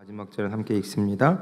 마지막 절은 함께 읽습니다.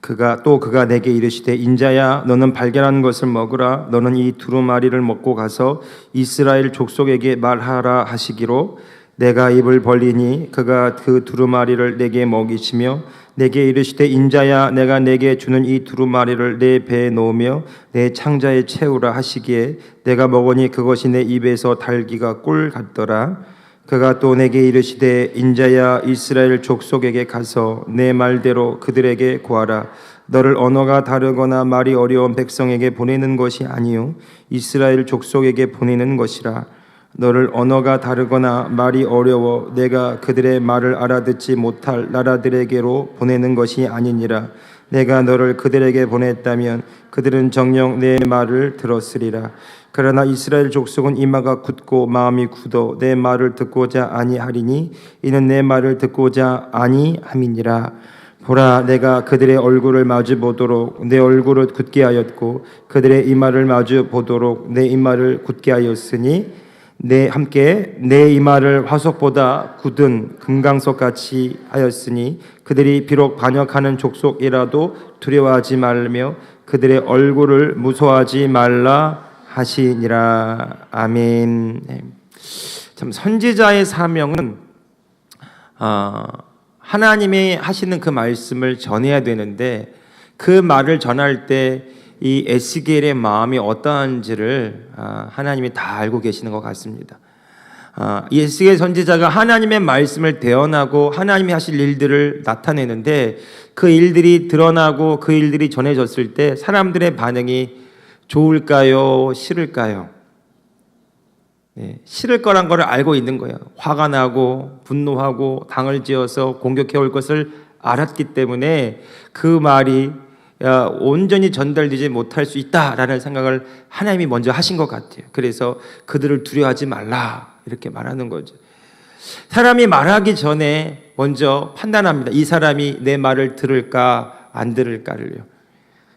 그가 내게 이르시되 인자야 너는 발견한 것을 먹으라. 너는 이 두루마리를 먹고 가서 이스라엘 족속에게 말하라 하시기로 내가 입을 벌리니 그가 그 두루마리를 내게 먹이시며 내게 이르시되 인자야 내가 내게 주는 이 두루마리를 내 배에 놓으며 내 창자에 채우라 하시기에 내가 먹으니 그것이 내 입에서 달기가 꿀 같더라. 그가 또 내게 이르시되 인자야 이스라엘 족속에게 가서 내 말대로 그들에게 고하라. 너를 언어가 다르거나 말이 어려운 백성에게 보내는 것이 아니요 이스라엘 족속에게 보내는 것이라. 너를 언어가 다르거나 말이 어려워 내가 그들의 말을 알아듣지 못할 나라들에게로 보내는 것이 아니니라. 내가 너를 그들에게 보냈다면 그들은 정녕 내 말을 들었으리라. 그러나 이스라엘 족속은 이마가 굳고 마음이 굳어 내 말을 듣고자 아니하리니 이는 내 말을 듣고자 아니함이니라. 보라 내가 그들의 얼굴을 마주 보도록 내 얼굴을 굳게 하였고 그들의 이마를 마주 보도록 내 이마를 굳게 하였으니 함께 내 이마를 화석보다 굳은 금강석같이 하였으니 그들이 비록 반역하는 족속이라도 두려워하지 말며 그들의 얼굴을 무서워하지 말라 하시니라. 아멘. 참 선지자의 사명은 하나님이 하시는 그 말씀을 전해야 되는데 그 말을 전할 때 이 에스겔의 마음이 어떠한지를 하나님이 다 알고 계시는 것 같습니다. 이 에스겔 선지자가 하나님의 말씀을 대언하고 하나님이 하실 일들을 나타내는데 그 일들이 드러나고 그 일들이 전해졌을 때 사람들의 반응이 좋을까요? 싫을까요? 싫을 거란 걸 알고 있는 거예요. 화가 나고 분노하고 당을 지어서 공격해 올 것을 알았기 때문에 그 말이 온전히 전달되지 못할 수 있다라는 생각을 하나님이 먼저 하신 것 같아요. 그래서 그들을 두려워하지 말라 이렇게 말하는 거죠. 사람이 말하기 전에 먼저 판단합니다. 이 사람이 내 말을 들을까 안 들을까를요.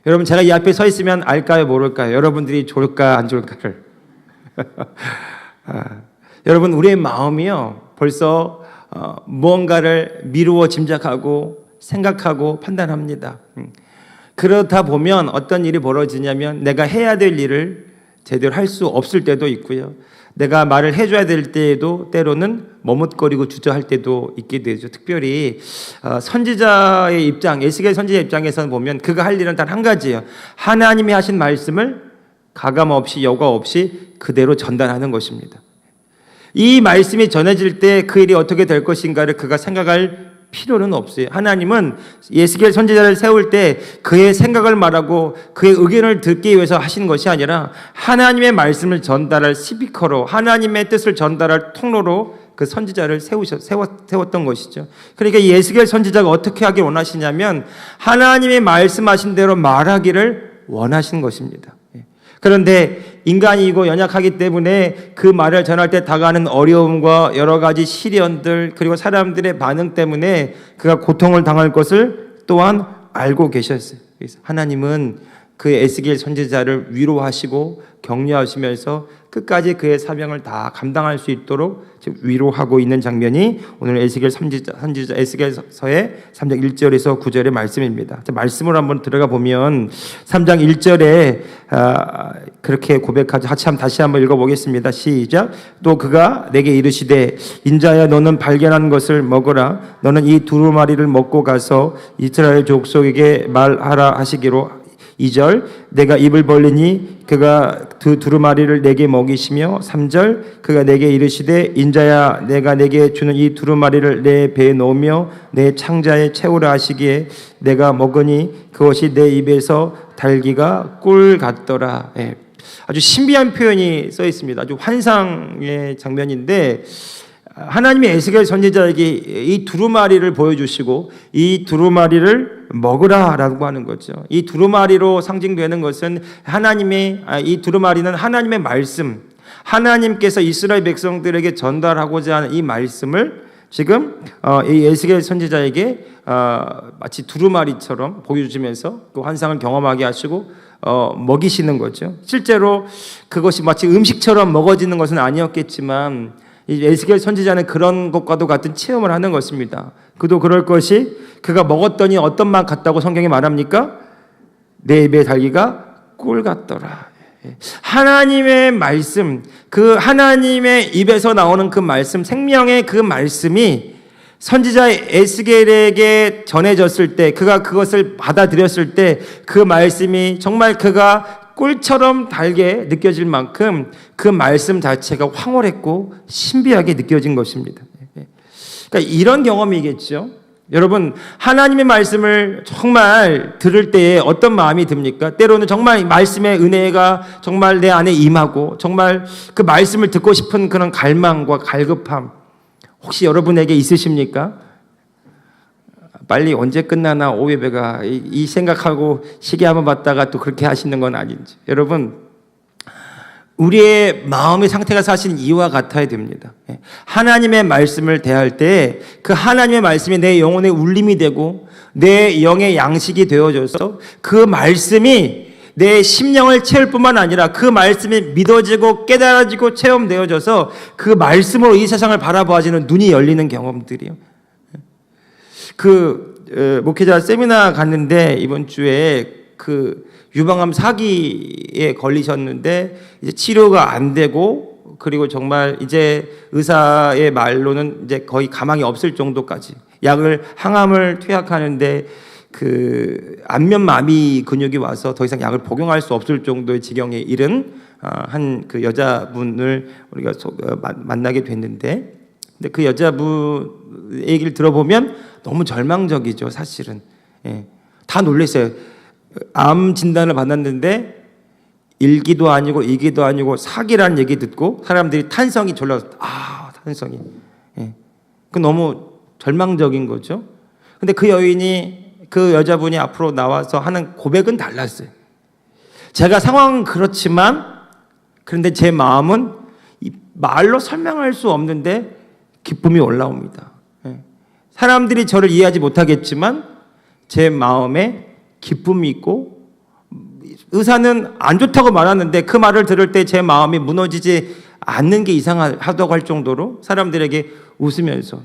여러분 제가 이 앞에 서 있으면 알까요 모를까요? 여러분들이 좋을까 안 좋을까를. 여러분 우리의 마음이요 벌써 무언가를 미루어 짐작하고 생각하고 판단합니다. 그러다 보면 어떤 일이 벌어지냐면 내가 해야 될 일을 제대로 할 수 없을 때도 있고요. 내가 말을 해줘야 될 때에도 때로는 머뭇거리고 주저할 때도 있게 되죠. 특별히 선지자의 입장, 에스겔 선지자 입장에서는 보면 그가 할 일은 단 한 가지예요. 하나님이 하신 말씀을 가감 없이 여과 없이 그대로 전달하는 것입니다. 이 말씀이 전해질 때 그 일이 어떻게 될 것인가를 그가 생각할 필요는 없어요. 하나님은 에스겔 선지자를 세울 때 그의 생각을 말하고 그의 의견을 듣기 위해서 하신 것이 아니라 하나님의 말씀을 전달할 스피커로 하나님의 뜻을 전달할 통로로 그 선지자를 세웠던 것이죠. 그러니까 이 에스겔 선지자가 어떻게 하길 원하시냐면 하나님의 말씀하신 대로 말하기를 원하신 것입니다. 그런데 인간이고 연약하기 때문에 그 말을 전할 때 다가가는 어려움과 여러 가지 시련들 그리고 사람들의 반응 때문에 그가 고통을 당할 것을 또한 알고 계셨어요. 그래서 하나님은 그 에스겔 선지자를 위로하시고 격려하시면서 끝까지 그의 사명을 다 감당할 수 있도록 위로하고 있는 장면이 오늘 에스겔 선지자 에스겔서의 3장 1절에서 9절의 말씀입니다. 말씀을 한번 들어가 보면 3장 1절에 그렇게 고백하죠. 다시 한번 읽어보겠습니다. 시작. 또 그가 내게 이르시되 인자야 너는 발견한 것을 먹으라. 너는 이 두루마리를 먹고 가서 이스라엘 족속에게 말하라 하시기로 2절 내가 입을 벌리니 그가 그 두루마리를 내게 먹이시며 3절 그가 내게 이르시되 인자야 내가 내게 주는 이 두루마리를 내 배에 넣으며 내 창자에 채우라 하시기에 내가 먹으니 그것이 내 입에서 달기가 꿀 같더라. 아주 신비한 표현이 써 있습니다. 아주 환상의 장면인데 하나님이 에스겔 선지자에게 이 두루마리를 보여주시고 이 두루마리를 먹으라라고 하는 거죠. 이 두루마리로 상징되는 것은 이 두루마리는 하나님의 말씀, 하나님께서 이스라엘 백성들에게 전달하고자 하는 이 말씀을 지금 이 에스겔 선지자에게 마치 두루마리처럼 보여주시면서 그 환상을 경험하게 하시고 먹이시는 거죠. 실제로 그것이 마치 음식처럼 먹어지는 것은 아니었겠지만 이 에스겔 선지자는 그런 것과도 같은 체험을 하는 것입니다. 그도 그럴 것이 그가 먹었더니 어떤 맛 같다고 성경이 말합니까? 내 입에 달기가 꿀 같더라. 하나님의 말씀, 그 하나님의 입에서 나오는 그 말씀, 생명의 그 말씀이 선지자 에스겔에게 전해졌을 때, 그가 그것을 받아들였을 때 그 말씀이 정말 그가 꿀처럼 달게 느껴질 만큼 그 말씀 자체가 황홀했고 신비하게 느껴진 것입니다. 그러니까 이런 경험이겠죠. 여러분, 하나님의 말씀을 정말 들을 때에 어떤 마음이 듭니까? 때로는 정말 말씀의 은혜가 정말 내 안에 임하고 정말 그 말씀을 듣고 싶은 그런 갈망과 갈급함 혹시 여러분에게 있으십니까? 빨리 언제 끝나나 오예배가 이 생각하고 시계 한번 봤다가 또 그렇게 하시는 건 아닌지. 여러분, 우리의 마음의 상태가 사실 이와 같아야 됩니다. 하나님의 말씀을 대할 때 그 하나님의 말씀이 내 영혼의 울림이 되고 내 영의 양식이 되어져서 그 말씀이 내 심령을 채울 뿐만 아니라 그 말씀이 믿어지고 깨달아지고 체험되어져서 그 말씀으로 이 세상을 바라보아지는 눈이 열리는 경험들이요. 목회자 세미나 갔는데 이번 주에 유방암 사기에 걸리셨는데 이제 치료가 안 되고 그리고 정말 이제 의사의 말로는 이제 거의 가망이 없을 정도까지 항암을 투약하는데 안면 마비 근육이 와서 더 이상 약을 복용할 수 없을 정도의 지경에 이른 한 그 여자분을 우리가 만나게 됐는데, 근데 그 여자분 얘기를 들어보면 너무 절망적이죠, 사실은. 다 놀랐어요. 암 진단을 받았는데 1기도 아니고 2기도 아니고 4기라는 얘기 듣고 사람들이 탄성이 졸라 탄성이. 그 너무 절망적인 거죠. 근데 그 여자분이 앞으로 나와서 하는 고백은 달랐어요. 제가 상황은 그렇지만 그런데 제 마음은 말로 설명할 수 없는데 기쁨이 올라옵니다. 사람들이 저를 이해하지 못하겠지만 제 마음에 기쁨이 있고, 의사는 안 좋다고 말하는데 그 말을 들을 때 제 마음이 무너지지 않는 게 이상하다고 할 정도로 사람들에게 웃으면서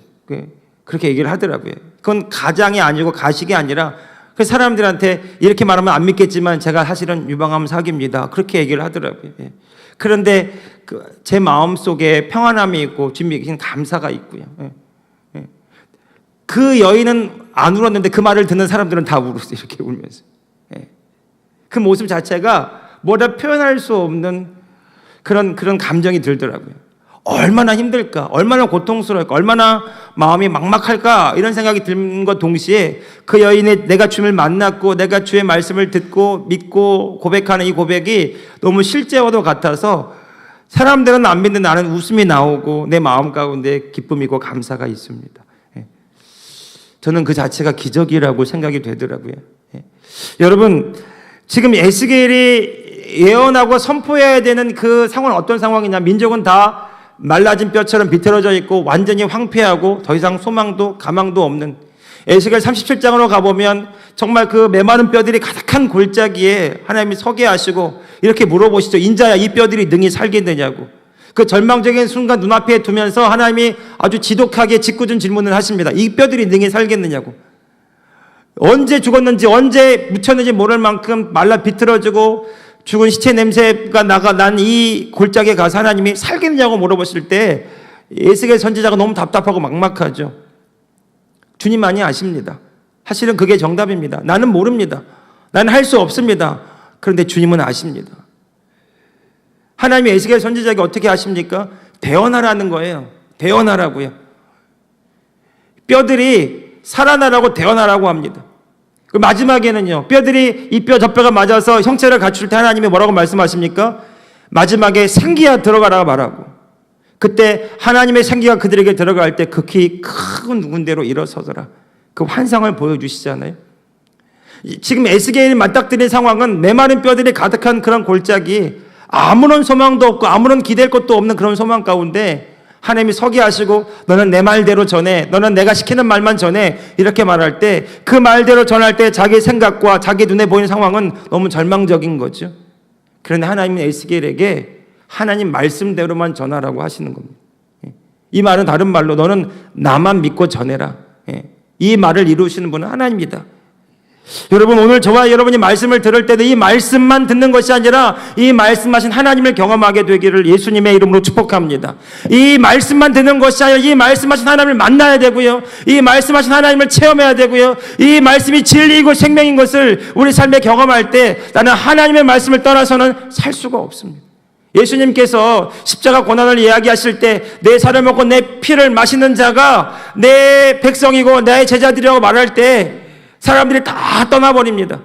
그렇게 얘기를 하더라고요. 그건 가장이 아니고 가식이 아니라 그 사람들한테 이렇게 말하면 안 믿겠지만 제가 사실은 유방암 사기입니다. 그렇게 얘기를 하더라고요. 그런데 제 마음 속에 평안함이 있고 주님께 계신 감사가 있고요. 그 여인은 안 울었는데 그 말을 듣는 사람들은 다 울었어요. 이렇게 울면서. 그 모습 자체가 뭐라 표현할 수 없는 그런 감정이 들더라고요. 얼마나 힘들까, 얼마나 고통스러울까, 얼마나 마음이 막막할까 이런 생각이 드는 것 동시에 그 여인의 내가 주님을 만났고 내가 주의 말씀을 듣고 믿고 고백하는 이 고백이 너무 실제와도 같아서 사람들은 안 믿는데 나는 웃음이 나오고 내 마음 가운데 기쁨이고 감사가 있습니다. 저는 그 자체가 기적이라고 생각이 되더라고요. 여러분, 지금 에스겔이 예언하고 선포해야 되는 그 상황은 어떤 상황이냐? 민족은 다 말라진 뼈처럼 비틀어져 있고 완전히 황폐하고 더 이상 소망도 가망도 없는, 에스겔 37장으로 가보면 정말 그 메마른 뼈들이 가득한 골짜기에 하나님이 서게 하시고 이렇게 물어보시죠. 인자야, 이 뼈들이 능히 살겠느냐고. 그 절망적인 순간 눈앞에 두면서 하나님이 아주 지독하게 짓궂은 질문을 하십니다. 이 뼈들이 능히 살겠느냐고. 언제 죽었는지 언제 묻혔는지 모를 만큼 말라 비틀어지고 죽은 시체 냄새가 난 이 골짜기에 가서 하나님이 살겠느냐고 물어보실 때 에스겔 선지자가 너무 답답하고 막막하죠. 주님만이 아십니다. 사실은 그게 정답입니다. 나는 모릅니다. 나는 할 수 없습니다. 그런데 주님은 아십니다. 하나님이 에스겔 선지자에게 어떻게 하십니까? 대언하라는 거예요. 대언하라고요. 뼈들이 살아나라고 대언하라고 합니다. 그 마지막에는요, 뼈들이 이 뼈 저 뼈가 맞아서 형체를 갖출 때 하나님이 뭐라고 말씀하십니까? 마지막에 생기가 들어가라고 말하고, 그때 하나님의 생기가 그들에게 들어갈 때 극히 큰 군대로 일어서더라. 그 환상을 보여주시잖아요. 지금 에스겔이 맞닥뜨린 상황은 메마른 뼈들이 가득한 그런 골짜기, 아무런 소망도 없고 아무런 기댈 것도 없는 그런 소망 가운데 하나님이 서게 하시고 너는 내 말대로 전해, 너는 내가 시키는 말만 전해, 이렇게 말할 때 그 말대로 전할 때 자기 생각과 자기 눈에 보이는 상황은 너무 절망적인 거죠. 그런데 하나님은 에스겔에게 하나님 말씀대로만 전하라고 하시는 겁니다. 이 말은 다른 말로 너는 나만 믿고 전해라. 이 말을 이루시는 분은 하나님이다. 여러분, 오늘 저와 여러분이 말씀을 들을 때도 이 말씀만 듣는 것이 아니라 이 말씀하신 하나님을 경험하게 되기를 예수님의 이름으로 축복합니다. 이 말씀만 듣는 것이 아니라 이 말씀하신 하나님을 만나야 되고요, 이 말씀하신 하나님을 체험해야 되고요, 이 말씀이 진리이고 생명인 것을 우리 삶에 경험할 때 나는 하나님의 말씀을 떠나서는 살 수가 없습니다. 예수님께서 십자가 고난을 이야기하실 때 내 살을 먹고 내 피를 마시는 자가 내 백성이고 내 제자들이라고 말할 때 사람들이 다 떠나버립니다.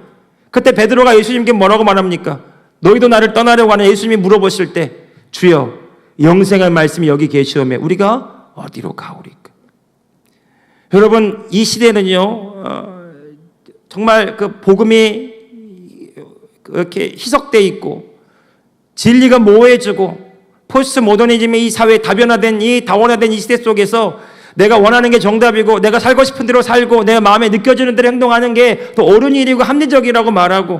그때 베드로가 예수님께 뭐라고 말합니까? 너희도 나를 떠나려고 하는 예수님이 물어보실 때 주여 영생의 말씀이 여기 계시오매 우리가 어디로 가오리까? 여러분, 이 시대는요 정말 그 복음이 이렇게 희석되어 있고 진리가 모호해지고 포스트 모더니즘의 이 사회에 다변화된 이 시대 속에서 내가 원하는 게 정답이고 내가 살고 싶은 대로 살고 내 마음에 느껴지는 대로 행동하는 게 더 옳은 일이고 합리적이라고 말하고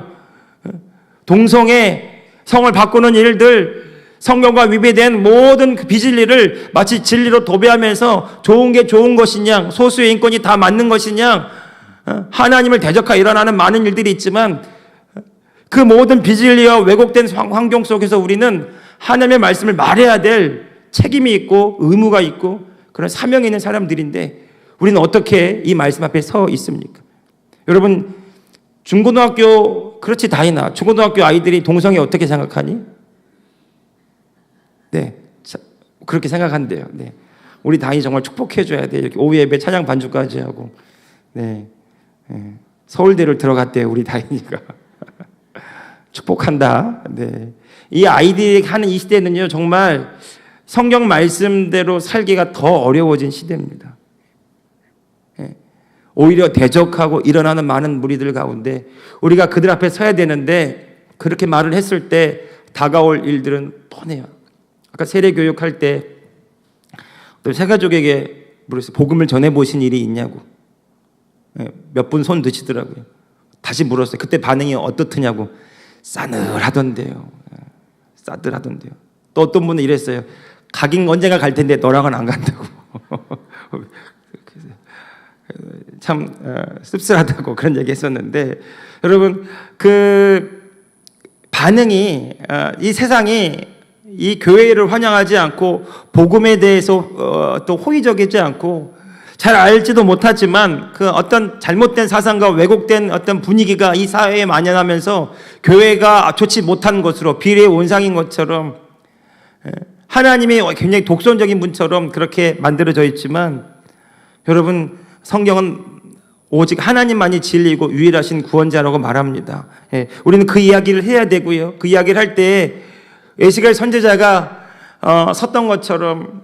동성애, 성을 바꾸는 일들, 성경과 위배된 모든 그 비진리를 마치 진리로 도배하면서 좋은 게 좋은 것이냐, 소수의 인권이 다 맞는 것이냐, 하나님을 대적하여 일어나는 많은 일들이 있지만 그 모든 비진리와 왜곡된 환경 속에서 우리는 하나님의 말씀을 말해야 될 책임이 있고 의무가 있고 그런 사명이 있는 사람들인데 우리는 어떻게 이 말씀 앞에 서 있습니까? 여러분, 중고등학교, 그렇지 다이나 중고등학교 아이들이 동성애 어떻게 생각하니? 네, 그렇게 생각한대요. 네, 우리 다이 정말 축복해줘야 돼. 이렇게 오후 예배 찬양 반주까지 하고, 네, 서울대를 들어갔대요 우리 다이니까. 축복한다. 네, 이 아이들이 하는 이 시대는요 정말 성경 말씀대로 살기가 더 어려워진 시대입니다. 오히려 대적하고 일어나는 많은 무리들 가운데 우리가 그들 앞에 서야 되는데 그렇게 말을 했을 때 다가올 일들은 뻔해요. 아까 세례교육할 때 새 가족에게 물었어요. 복음을 전해보신 일이 있냐고. 몇 분 손 드시더라고요. 다시 물었어요. 그때 반응이 어떻더냐고. 싸늘하던데요. 싸늘하던데요. 또 어떤 분은 이랬어요. 가긴 언젠가 갈 텐데 너랑은 안 간다고. 참 씁쓸하다고 그런 얘기 했었는데 여러분, 그 반응이 이 세상이 이 교회를 환영하지 않고 복음에 대해서 또 호의적이지 않고 잘 알지도 못하지만 그 어떤 잘못된 사상과 왜곡된 어떤 분위기가 이 사회에 만연하면서 교회가 좋지 못한 것으로 비례의 온상인 것처럼 하나님이 굉장히 독선적인 분처럼 그렇게 만들어져 있지만 여러분, 성경은 오직 하나님만이 진리이고 유일하신 구원자라고 말합니다. 우리는 그 이야기를 해야 되고요. 그 이야기를 할 때 에스겔 선지자가 섰던 것처럼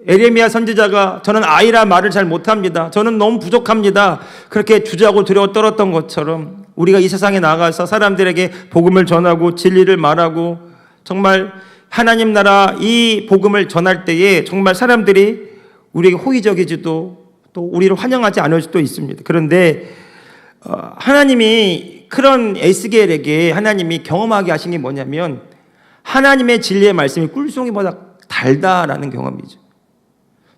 에레미야 선지자가 저는 아이라 말을 잘 못합니다. 저는 너무 부족합니다. 그렇게 주저하고 두려워 떨었던 것처럼 우리가 이 세상에 나가서 사람들에게 복음을 전하고 진리를 말하고 정말 하나님 나라 이 복음을 전할 때에 정말 사람들이 우리에게 호의적이지도 또 우리를 환영하지 않을 수도 있습니다. 그런데 하나님이 그런 에스겔에게 하나님이 경험하게 하신 게 뭐냐면 하나님의 진리의 말씀이 꿀송이보다 달다라는 경험이죠.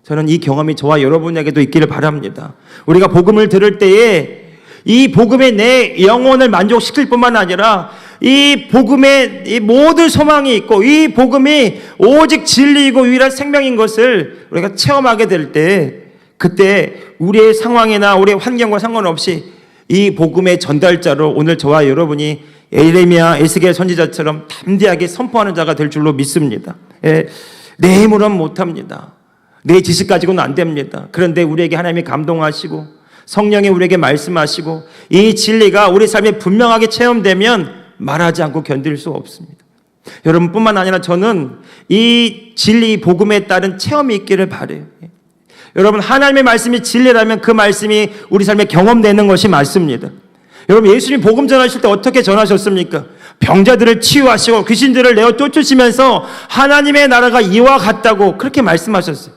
저는 이 경험이 저와 여러분에게도 있기를 바랍니다. 우리가 복음을 들을 때에 이 복음에 내 영혼을 만족시킬 뿐만 아니라 이 복음에 이 모든 소망이 있고 이 복음이 오직 진리이고 유일한 생명인 것을 우리가 체험하게 될 때 그때 우리의 상황이나 우리의 환경과 상관없이 이 복음의 전달자로 오늘 저와 여러분이 에레미야, 에스겔 선지자처럼 담대하게 선포하는 자가 될 줄로 믿습니다. 내 힘으로는 못합니다. 내 지식 가지고는 안 됩니다. 그런데 우리에게 하나님이 감동하시고 성령이 우리에게 말씀하시고 이 진리가 우리 삶에 분명하게 체험되면 말하지 않고 견딜 수 없습니다. 여러분뿐만 아니라 저는 이 진리 복음에 따른 체험이 있기를 바라요. 여러분, 하나님의 말씀이 진리라면 그 말씀이 우리 삶에 경험되는 것이 맞습니다. 여러분, 예수님 복음 전하실 때 어떻게 전하셨습니까? 병자들을 치유하시고 귀신들을 내어 쫓으시면서 하나님의 나라가 이와 같다고 그렇게 말씀하셨어요.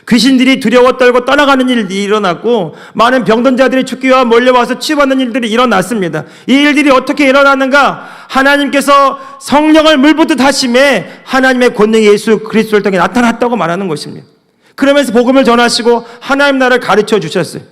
귀신들이 두려워 떨고 떠나가는 일이 일어났고 많은 병든 자들이 죽기와 몰려와서 치유받는 일들이 일어났습니다. 이 일들이 어떻게 일어나는가? 하나님께서 성령을 물붓듯 하심에 하나님의 권능이 예수 그리스도를 통해 나타났다고 말하는 것입니다. 그러면서 복음을 전하시고 하나님 나라를 가르쳐 주셨어요.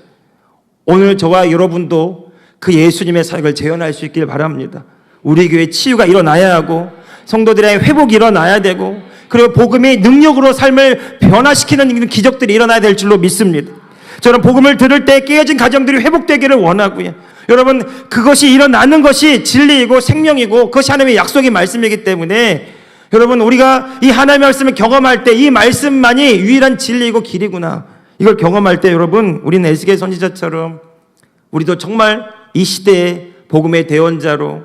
오늘 저와 여러분도 그 예수님의 사역을 재현할 수 있길 바랍니다. 우리 교회 치유가 일어나야 하고 성도들의 회복이 일어나야 되고 그리고 복음이 능력으로 삶을 변화시키는 기적들이 일어나야 될 줄로 믿습니다. 저는 복음을 들을 때 깨어진 가정들이 회복되기를 원하고요. 여러분 그것이 일어나는 것이 진리이고 생명이고 그것이 하나님의 약속의 말씀이기 때문에 여러분 우리가 이 하나님의 말씀을 경험할 때 이 말씀만이 유일한 진리이고 길이구나 이걸 경험할 때 여러분 우리는 에스겔 선지자처럼 우리도 정말 이 시대의 복음의 대언자로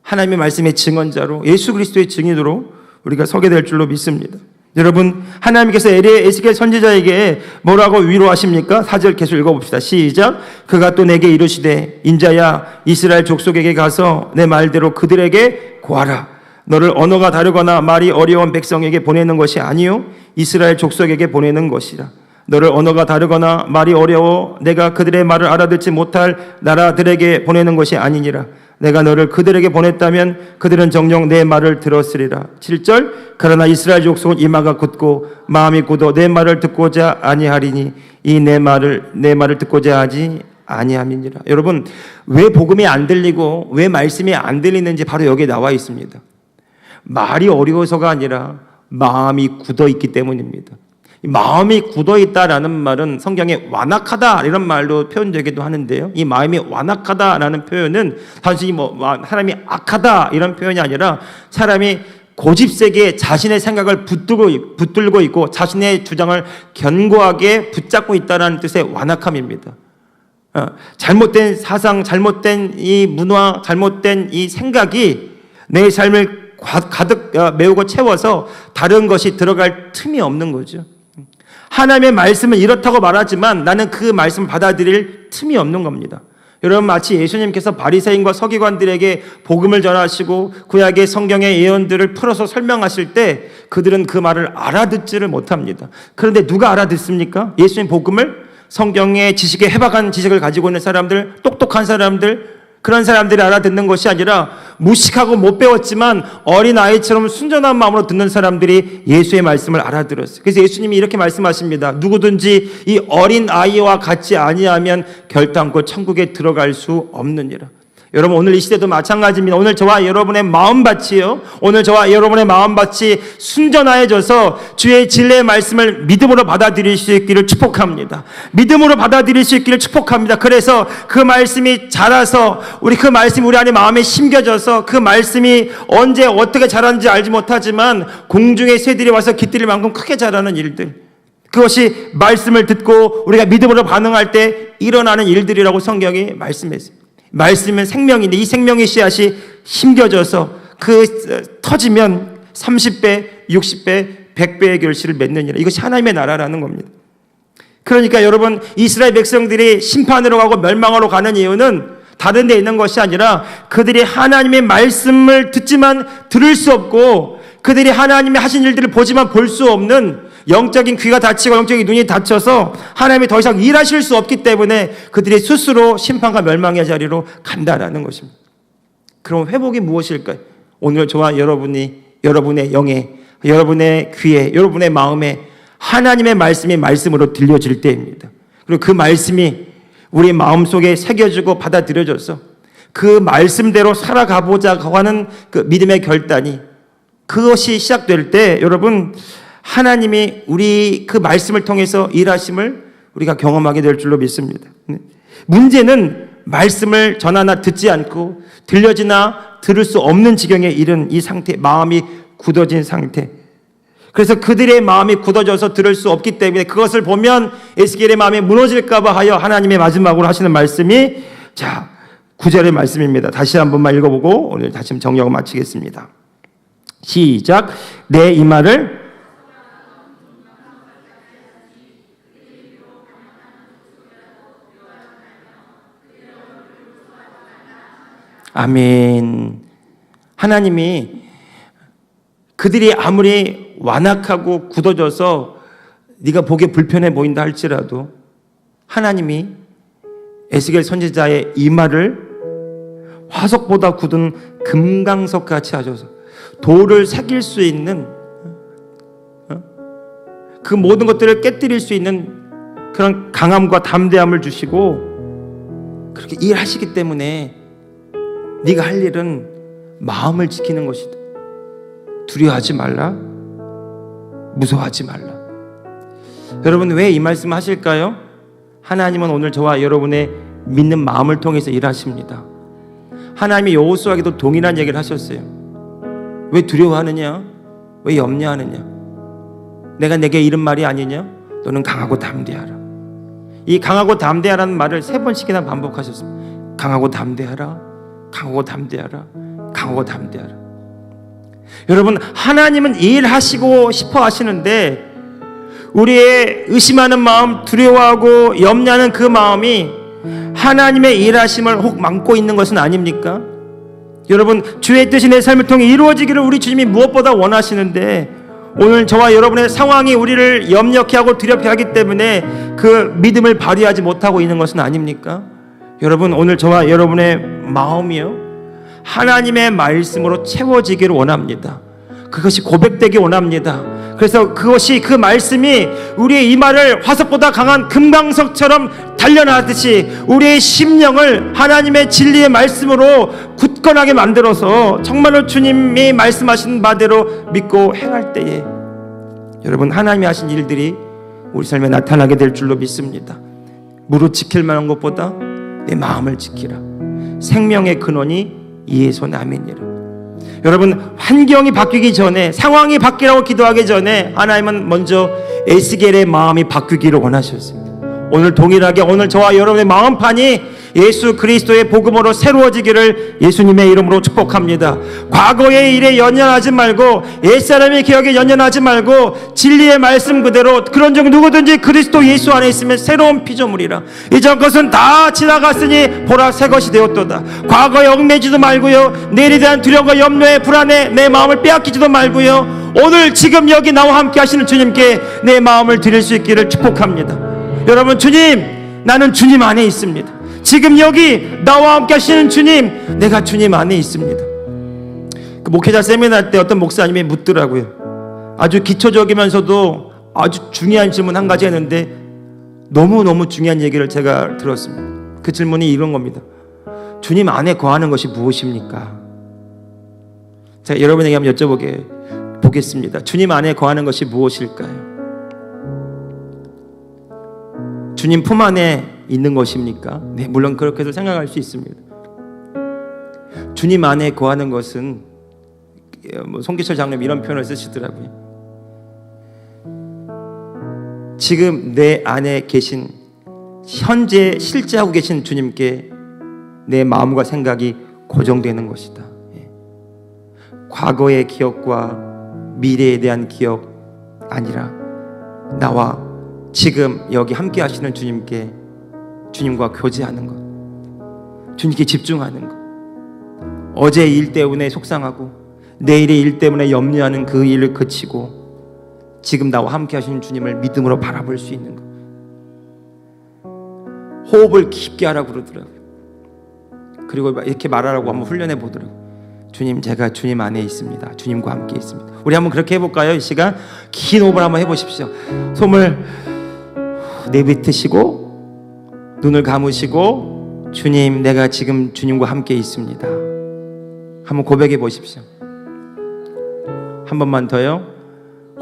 하나님의 말씀의 증언자로 예수 그리스도의 증인으로 우리가 서게 될 줄로 믿습니다. 여러분 하나님께서 에스겔 선지자에게 뭐라고 위로하십니까? 4절 계속 읽어봅시다. 시작. 그가 또 내게 이르시되 인자야 이스라엘 족속에게 가서 내 말대로 그들에게 고하라. 너를 언어가 다르거나 말이 어려운 백성에게 보내는 것이 아니요 이스라엘 족속에게 보내는 것이라. 너를 언어가 다르거나 말이 어려워 내가 그들의 말을 알아듣지 못할 나라들에게 보내는 것이 아니니라. 내가 너를 그들에게 보냈다면 그들은 정녕 내 말을 들었으리라. 7절. 그러나 이스라엘 족속은 이마가 굳고 마음이 굳어 내 말을 듣고자 아니하리니 이 내 말을 듣고자 하지 아니함이니라. 여러분 왜 복음이 안 들리고 왜 말씀이 안 들리는지 바로 여기에 나와 있습니다. 말이 어려워서가 아니라 마음이 굳어 있기 때문입니다. 마음이 굳어 있다라는 말은 성경에 완악하다 이런 말로 표현되기도 하는데요. 이 마음이 완악하다라는 표현은 단순히 사람이 악하다 이런 표현이 아니라 사람이 고집세게 자신의 생각을 붙들고 있고 자신의 주장을 견고하게 붙잡고 있다는 뜻의 완악함입니다. 잘못된 사상, 잘못된 이 문화, 잘못된 이 생각이 내 삶을 가득 메우고 채워서 다른 것이 들어갈 틈이 없는 거죠. 하나님의 말씀은 이렇다고 말하지만 나는 그 말씀을 받아들일 틈이 없는 겁니다. 여러분 마치 예수님께서 바리새인과 서기관들에게 복음을 전하시고 구약의 성경의 예언들을 풀어서 설명하실 때 그들은 그 말을 알아듣지를 못합니다. 그런데 누가 알아듣습니까? 예수님 복음을 성경의 지식에 해박한 지식을 가지고 있는 사람들, 똑똑한 사람들, 그런 사람들이 알아듣는 것이 아니라 무식하고 못 배웠지만 어린아이처럼 순전한 마음으로 듣는 사람들이 예수의 말씀을 알아들었어요. 그래서 예수님이 이렇게 말씀하십니다. 누구든지 이 어린아이와 같이 아니하면 결단코 천국에 들어갈 수 없느니라. 여러분 오늘 이 시대도 마찬가지입니다. 오늘 저와 여러분의 마음밭이요. 오늘 저와 여러분의 마음밭이 순전하여져서 주의 진리의 말씀을 믿음으로 받아들일 수 있기를 축복합니다. 믿음으로 받아들일 수 있기를 축복합니다. 그래서 그 말씀이 자라서 그 말씀이 우리 안에 마음에 심겨져서 그 말씀이 언제 어떻게 자라는지 알지 못하지만 공중의 새들이 와서 깃들일 만큼 크게 자라는 일들, 그것이 말씀을 듣고 우리가 믿음으로 반응할 때 일어나는 일들이라고 성경이 말씀했습니다. 말씀은 생명인데 이 생명의 씨앗이 심겨져서 터지면 30배, 60배, 100배의 결실을 맺느니라. 이것이 하나님의 나라라는 겁니다. 그러니까 여러분 이스라엘 백성들이 심판으로 가고 멸망으로 가는 이유는 다른 데 있는 것이 아니라 그들이 하나님의 말씀을 듣지만 들을 수 없고 그들이 하나님이 하신 일들을 보지만 볼 수 없는 영적인 귀가 닫히고 영적인 눈이 닫혀서 하나님이 더 이상 일하실 수 없기 때문에 그들이 스스로 심판과 멸망의 자리로 간다라는 것입니다. 그럼 회복이 무엇일까요? 오늘 저와 여러분이 여러분의 영에, 여러분의 귀에, 여러분의 마음에 하나님의 말씀이 말씀으로 들려질 때입니다. 그리고 그 말씀이 우리 마음속에 새겨지고 받아들여져서 그 말씀대로 살아가보자 하는 그 믿음의 결단이 그것이 시작될 때 여러분 하나님이 우리 그 말씀을 통해서 일하심을 우리가 경험하게 될 줄로 믿습니다. 문제는 말씀을 전하나 듣지 않고 들려지나 들을 수 없는 지경에 이른 이 상태, 마음이 굳어진 상태. 그래서 그들의 마음이 굳어져서 들을 수 없기 때문에 그것을 보면 에스겔의 마음이 무너질까 봐 하여 하나님의 마지막으로 하시는 말씀이 9절의 말씀입니다. 다시 한 번만 읽어보고 오늘 다시 정리하고 마치겠습니다. 시작. 내 이마를 아멘. 하나님이 그들이 아무리 완악하고 굳어져서 네가 보기에 불편해 보인다 할지라도 하나님이 에스겔 선지자의 이마를 화석보다 굳은 금강석같이 하셔서 돌을 새길 수 있는 그 모든 것들을 깨뜨릴 수 있는 그런 강함과 담대함을 주시고 그렇게 일하시기 때문에 네가 할 일은 마음을 지키는 것이다. 두려워하지 말라. 무서워하지 말라. 여러분, 왜 이 말씀 하실까요? 하나님은 오늘 저와 여러분의 믿는 마음을 통해서 일하십니다. 하나님이 여호수아에게도 동일한 얘기를 하셨어요. 왜 두려워하느냐? 왜 염려하느냐? 내가 내게 이른 말이 아니냐? 너는 강하고 담대하라. 이 강하고 담대하라는 말을 3번씩이나 반복하셨습니다. 강하고 담대하라, 강하고 담대하라, 강하고 담대하라. 여러분, 하나님은 일하시고 싶어 하시는데 우리의 의심하는 마음, 두려워하고 염려하는 그 마음이 하나님의 일하심을 혹 막고 있는 것은 아닙니까? 여러분, 주의 뜻이 내 삶을 통해 이루어지기를 우리 주님이 무엇보다 원하시는데 오늘 저와 여러분의 상황이 우리를 염려케 하고 두렵게 하기 때문에 그 믿음을 발휘하지 못하고 있는 것은 아닙니까? 여러분, 오늘 저와 여러분의 마음이요, 하나님의 말씀으로 채워지기를 원합니다. 그것이 고백되기 원합니다. 그래서 그 말씀이 우리의 이마를 화석보다 강한 금강석처럼 단련하듯이 우리의 심령을 하나님의 진리의 말씀으로 굳건하게 만들어서 정말로 주님이 말씀하신 바대로 믿고 행할 때에 여러분, 하나님이 하신 일들이 우리 삶에 나타나게 될 줄로 믿습니다. 무릇 지킬 만한 것보다 내 마음을 지키라. 생명의 근원이 이의 손 아멘이라. 여러분, 환경이 바뀌기 전에, 상황이 바뀌라고 기도하기 전에 하나님은 먼저 에스겔의 마음이 바뀌기를 원하셨습니다. 오늘 동일하게 오늘 저와 여러분의 마음판이 예수 그리스도의 복음으로 새로워지기를 예수님의 이름으로 축복합니다. 과거의 일에 연연하지 말고 옛사람의 기억에 연연하지 말고 진리의 말씀 그대로 그런즉 누구든지 그리스도 예수 안에 있으면 새로운 피조물이라. 이전 것은 다 지나갔으니 보라 새 것이 되었도다. 과거에 얽매지도 말고요, 내일에 대한 두려움과 염려에 불안에 내 마음을 빼앗기지도 말고요, 오늘 지금 여기 나와 함께 하시는 주님께 내 마음을 드릴 수 있기를 축복합니다. 여러분, 주님, 나는 주님 안에 있습니다. 지금 여기 나와 함께 하시는 주님, 내가 주님 안에 있습니다. 그 목회자 세미나 때 어떤 목사님이 묻더라고요. 아주 기초적이면서도 아주 중요한 질문 한 가지 했는데 너무너무 중요한 얘기를 제가 들었습니다. 그 질문이 이런 겁니다. 주님 안에 거하는 것이 무엇입니까? 제가 여러분에게 한번 여쭤보겠습니다. 주님 안에 거하는 것이 무엇일까요? 주님 품 안에 있는 것입니까? 네, 물론 그렇게도 생각할 수 있습니다. 주님 안에 거하는 것은 송기철 장로님 이런 표현을 쓰시더라고요. 지금 내 안에 계신, 현재 실제하고 계신 주님께 내 마음과 생각이 고정되는 것이다. 과거의 기억과 미래에 대한 기억 아니라 나와 지금 여기 함께 하시는 주님과 교제하는 것, 주님께 집중하는 것, 어제 일 때문에 속상하고 내일의 일 때문에 염려하는 그 일을 그치고 지금 나와 함께 하시는 주님을 믿음으로 바라볼 수 있는 것. 호흡을 깊게 하라고 그러더라고요. 그리고 이렇게 말하라고 한번 훈련해 보더라고요. 주님, 제가 주님 안에 있습니다. 주님과 함께 있습니다. 우리 한번 그렇게 해볼까요? 이 시간 긴 호흡을 한번 해보십시오. 손을 내뱉으시고 눈을 감으시고, 주님, 내가 지금 주님과 함께 있습니다. 한번 고백해 보십시오. 한 번만 더요.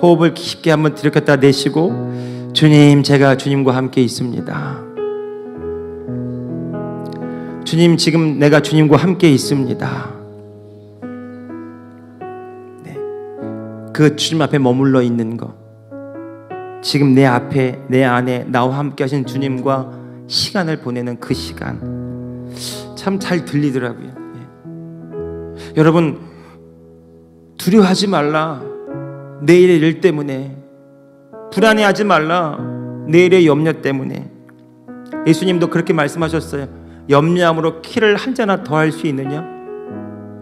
호흡을 깊게 한번 들이켰다 내쉬고, 주님, 제가 주님과 함께 있습니다. 주님, 지금 내가 주님과 함께 있습니다. 네. 그 주님 앞에 머물러 있는 것, 지금 내 앞에, 내 안에 나와 함께 하신 주님과 시간을 보내는 그 시간 참 잘 들리더라고요. 예. 여러분, 두려워하지 말라. 내일의 일 때문에 불안해하지 말라. 내일의 염려 때문에. 예수님도 그렇게 말씀하셨어요. 염려함으로 키를 한 자나 더 할 수 있느냐?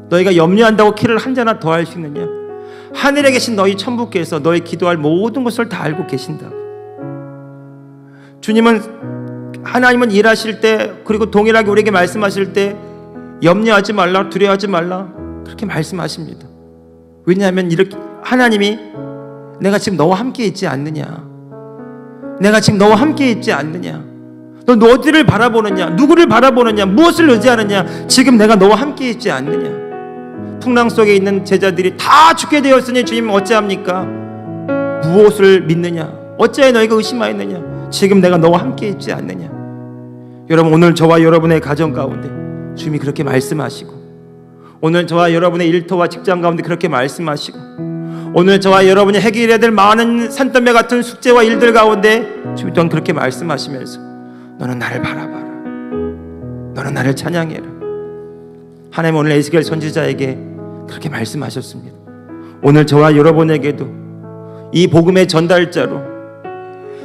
너희가 염려한다고 키를 한 자나 더 할 수 있느냐? 하늘에 계신 너희 천부께서 너희 기도할 모든 것을 다 알고 계신다고. 하나님은 일하실 때, 그리고 동일하게 우리에게 말씀하실 때 염려하지 말라, 두려워하지 말라, 그렇게 말씀하십니다. 왜냐하면 이렇게 하나님이 내가 지금 너와 함께 있지 않느냐? 내가 지금 너와 함께 있지 않느냐? 너 어디를 바라보느냐? 누구를 바라보느냐? 무엇을 의지하느냐? 지금 내가 너와 함께 있지 않느냐? 풍랑 속에 있는 제자들이 다 죽게 되었으니 주님 어찌합니까? 무엇을 믿느냐? 어찌하여 너희가 의심하였느냐? 지금 내가 너와 함께 있지 않느냐? 여러분, 오늘 저와 여러분의 가정 가운데 주님이 그렇게 말씀하시고, 오늘 저와 여러분의 일터와 직장 가운데 그렇게 말씀하시고, 오늘 저와 여러분이 해결해야 될 많은 산더미 같은 숙제와 일들 가운데 주님 또한 그렇게 말씀하시면서 너는 나를 바라봐라, 너는 나를 찬양해라. 하나님 오늘 에스겔 선지자에게 그렇게 말씀하셨습니다. 오늘 저와 여러분에게도 이 복음의 전달자로,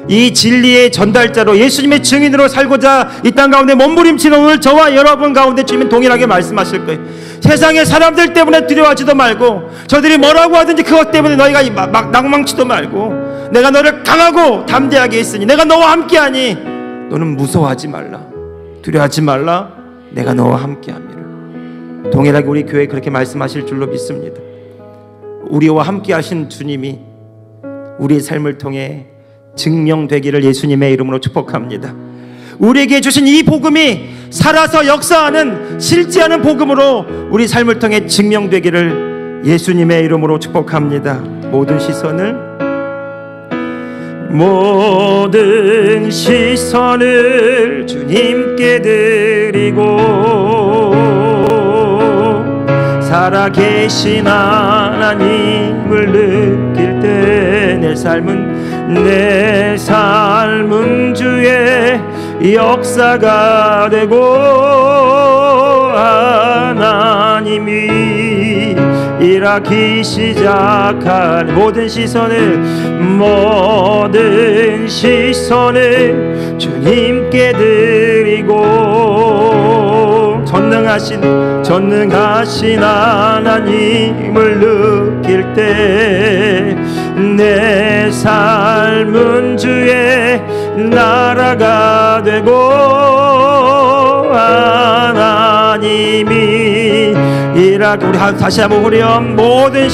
이 진리의 전달자로, 예수님의 증인으로 살고자 이 땅 가운데 몸부림치는 오늘 저와 여러분 가운데 주님은 동일하게 말씀하실 거예요. 세상의 사람들 때문에 두려워하지도 말고, 저들이 뭐라고 하든지 그것 때문에 너희가 막 낭망치도 말고, 내가 너를 강하고 담대하게 했으니 내가 너와 함께하니 너는 무서워하지 말라, 두려워하지 말라, 내가 너와 함께함이라. 동일하게 우리 교회에 그렇게 말씀하실 줄로 믿습니다. 우리와 함께하신 주님이 우리의 삶을 통해 증명되기를 예수님의 이름으로 축복합니다. 우리에게 주신 이 복음이 살아서 역사하는 실제하는 복음으로 우리 삶을 통해 증명되기를 예수님의 이름으로 축복합니다. 모든 시선을 주님께 드리고 살아계신 하나님을 느낄 때 내 삶은 주의 역사가 되고 하나님이 일하기 시작한 모든 시선을 주님께 드리고 전능하신 하나님을 느낄 때 내 삶은 주의 나라가 되고 하나님이 일하기. 우리 다시 한번 후렴. 모든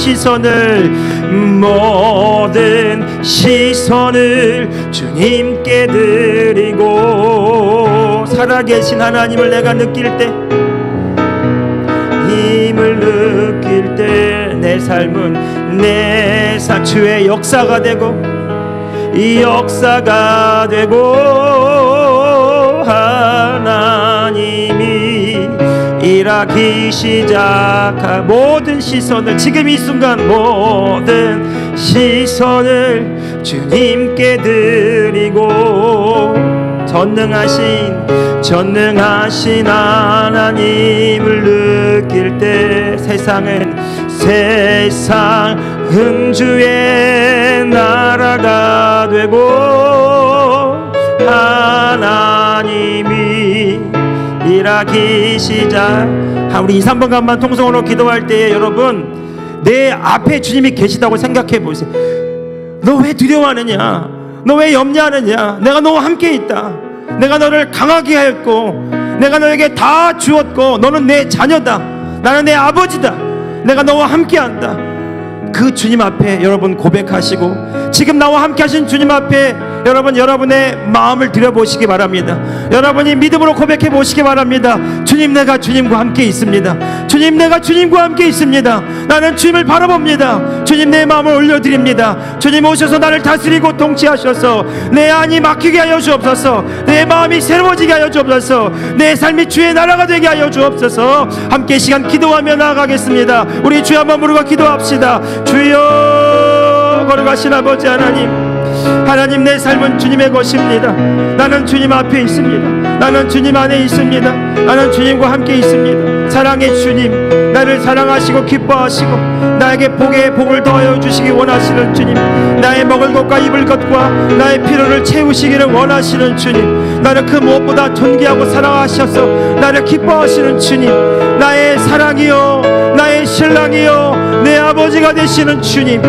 시선을 주님께 드리고 살아계신 하나님을 내가 느낄 때, 힘을 느낄 때 내 삶은 주의 역사가 되고 이 역사가 되고 하나님이 일하기 시작한 모든 시선을 지금 이 순간 모든 시선을 주님께 드리고 전능하신 하나님을 느낄 때 세상은 주의 나라가 되고 하나님이 일하기 시작. 우리 2, 3번간만 통성으로 기도할 때에 여러분 내 앞에 주님이 계시다고 생각해 보세요. 너 왜 두려워하느냐? 너 왜 염려하느냐? 내가 너와 함께 있다. 내가 너를 강하게 하였고 내가 너에게 다 주었고 너는 내 자녀다. 나는 내 아버지다. 내가 너와 함께한다. 그 주님 앞에 여러분 고백하시고 지금 나와 함께 하신 주님 앞에 여러분 여러분의 마음을 들여보시기 바랍니다. 여러분이 믿음으로 고백해 보시기 바랍니다. 주님, 내가 주님과 함께 있습니다. 주님, 내가 주님과 함께 있습니다. 나는 주님을 바라봅니다. 주님, 내 마음을 올려드립니다. 주님 오셔서 나를 다스리고 통치하셔서 내 안이 막히게 하여 주옵소서. 내 마음이 새로워지게 하여 주옵소서. 내 삶이 주의 나라가 되게 하여 주옵소서. 함께 시간 기도하며 나아가겠습니다. 우리 주여 한번 부르고 기도합시다. 주여, 걸어가신 아버지 하나님, 내 삶은 주님의 것입니다. 나는 주님 앞에 있습니다. 나는 주님 안에 있습니다. 나는 주님과 함께 있습니다. 사랑의 주님, 나를 사랑하시고 기뻐하시고 나에게 복을 더하여 주시기 원하시는 주님, 나의 먹을 것과 입을 것과 나의 필요를 채우시기를 원하시는 주님, 나를 그 무엇보다 존귀하고 사랑하셔서 나를 기뻐하시는 주님, 나의 사랑이요 나의 신랑이요 내 아버지가 되시는 주님,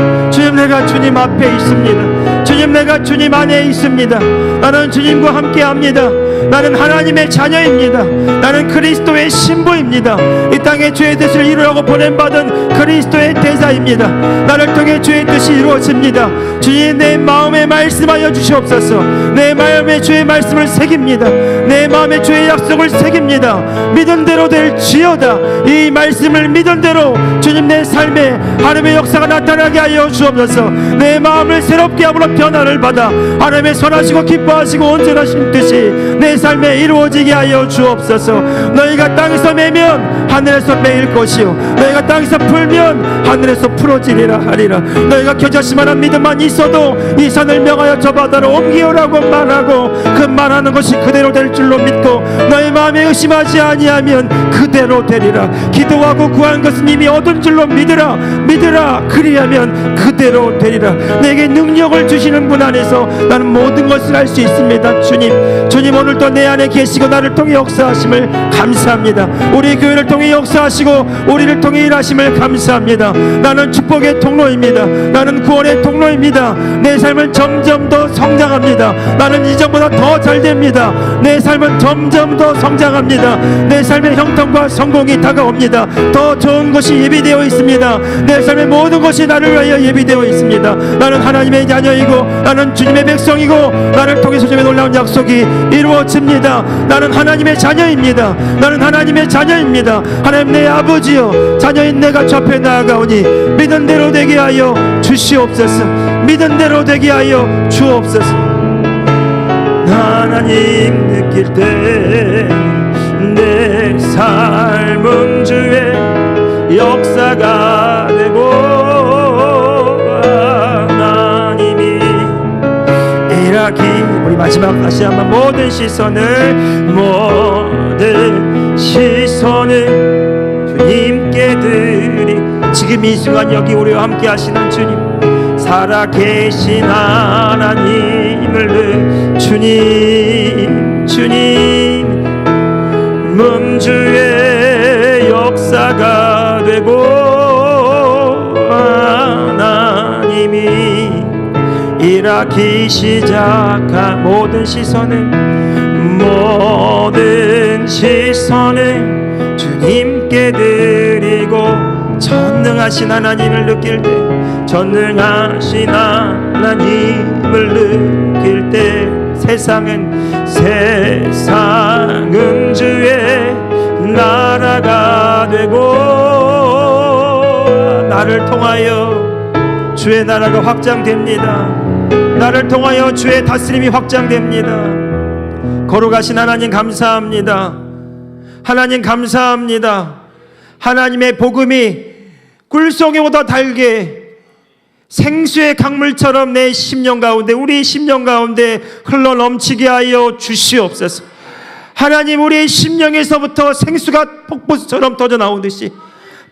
내가 주님 앞에 있습니다. 주님, 내가 주님 안에 있습니다. 나는 주님과 함께합니다. 나는 하나님의 자녀입니다. 나는 그리스도의 신부입니다. 이 땅에 주의 뜻을 이루라고 보냄받은 그리스도의 대사입니다. 나를 통해 주의 뜻이 이루어집니다. 주님, 내 마음에 말씀하여 주시옵소서. 내 마음에 주의 말씀을 새깁니다. 내 마음에 주의 약속을 새깁니다. 믿은 대로 될지어다. 이 말씀을 믿은 대로 주님, 내 삶에 하나님의 역사가 나타나게 하여 주옵소서. 내 마음을 새롭게 함으로 변화를 받아 하나님의 선하시고 기뻐하시고 온전하신 뜻이 내 삶에 이루어지게 하여 주옵소서. 너희가 땅에서 매면 하늘에서 매일 것이요, 너희가 땅에서 풀면 하늘에서 풀어지리라 하리라. 너희가 겨자씨만한 믿음만 있어도 이 산을 명하여 저 바다로 옮기오라고 말하고 그 말하는 것이 그대로 될 줄로 믿고 너희 마음에 의심하지 아니하면 그대로 되리라. 기도하고 구한 것은 이미 얻은 줄로 믿으라. 믿으라. 그리하면 그대로 되리라. 내게 능력을 주시는 분 안에서 나는 모든 것을 할 수 있습니다. 주님, 오늘도 내 안에 계시고 나를 통해 역사하심을 감사합니다. 우리 교회를 통해 역사하시고 우리를 통해 일하심을 감사합니다. 나는 축복의 통로입니다. 나는 구원의 통로입니다. 내 삶은 점점 더 성장합니다. 나는 이전보다 더 잘됩니다. 내 삶은 점점 더 성장합니다. 내 삶의 형통과 성공이 다가옵니다. 더 좋은 것이 예비되어 있습니다. 내 삶의 모든 것이 나를 위하여 예비되어 있습니다. 나는 하나님의 자녀이고 나는 주님의 백성이고 나를 통해서 주님의 놀라운 약속이 이루어집니다. 나는 하나님의 자녀입니다. 나는 하나님의 자녀입니다. 하나님, 내 아버지여, 자녀인 내가 주 앞에 나아가오니 믿은 대로 되게 하여 주시옵소서. 믿은 대로 되게 하여 주옵소서. 하나님, 느낄 때 내 삶은 주의 역사가 되고 하나님이 일하기. 우리 마지막 다시 한번 모든 시선을 주님께 드리. 지금 이 순간 여기 우리와 함께 하시는 주님, 살아계신 하나님을 주님 문주의 역사가 되고 하나님이 일하기 시작한 모든 시선을 주님께 드리고 전능하신 하나님을 느낄 때, 전능하신 하나님을 느낄 때 세상은 주의 나라가 되고 나를 통하여 주의 나라가 확장됩니다. 나를 통하여 주의 다스림이 확장됩니다. 거룩하신 하나님 감사합니다. 하나님 감사합니다. 하나님의 복음이 꿀송이보다 달게 생수의 강물처럼 내 심령 가운데, 우리 심령 가운데 흘러 넘치게 하여 주시옵소서. 하나님, 우리의 심령에서부터 생수가 폭포수처럼 터져나오듯이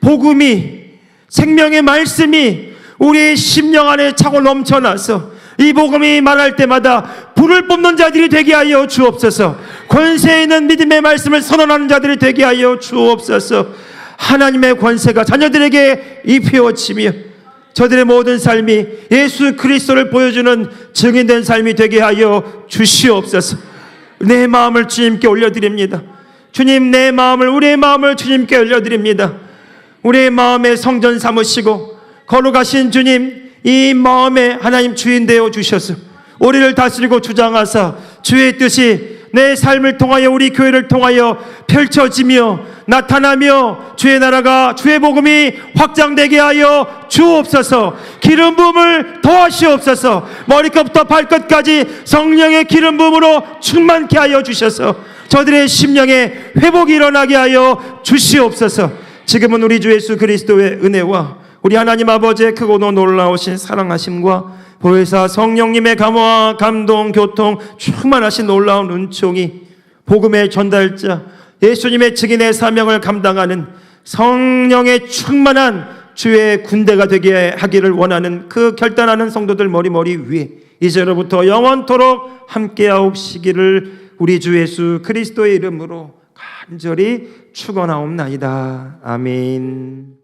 복음이, 생명의 말씀이 우리의 심령 안에 차고 넘쳐나서 이 복음이 말할 때마다 불을 뿜는 자들이 되게 하여 주옵소서. 권세 있는 믿음의 말씀을 선언하는 자들이 되게 하여 주옵소서. 하나님의 권세가 자녀들에게 입혀지며 저들의 모든 삶이 예수 그리스도를 보여주는 증인된 삶이 되게 하여 주시옵소서. 내 마음을 주님께 올려드립니다. 주님, 내 마음을, 우리의 마음을 주님께 올려드립니다. 우리의 마음에 성전 삼으시고 거룩하신 주님, 이 마음에 하나님 주인 되어 주셔서 우리를 다스리고 주장하사 주의 뜻이 내 삶을 통하여 우리 교회를 통하여 펼쳐지며 나타나며 주의 나라가, 주의 복음이 확장되게 하여 주옵소서. 기름 부음을 더하시옵소서. 머리끝부터 발끝까지 성령의 기름 부음으로 충만케 하여 주셔서 저들의 심령에 회복이 일어나게 하여 주시옵소서. 지금은 우리 주 예수 그리스도의 은혜와 우리 하나님 아버지의 크고 놀라우신 사랑하심과 보혜사 성령님의 감화, 감동, 교통, 충만하신 놀라운 은총이 복음의 전달자, 예수님의 증인의 사명을 감당하는 성령의 충만한 주의 군대가 되게 하기를 원하는 그 결단하는 성도들 머리 위에 이제로부터 영원토록 함께하옵시기를 우리 주 예수 그리스도의 이름으로 간절히 축원하옵나이다. 아멘.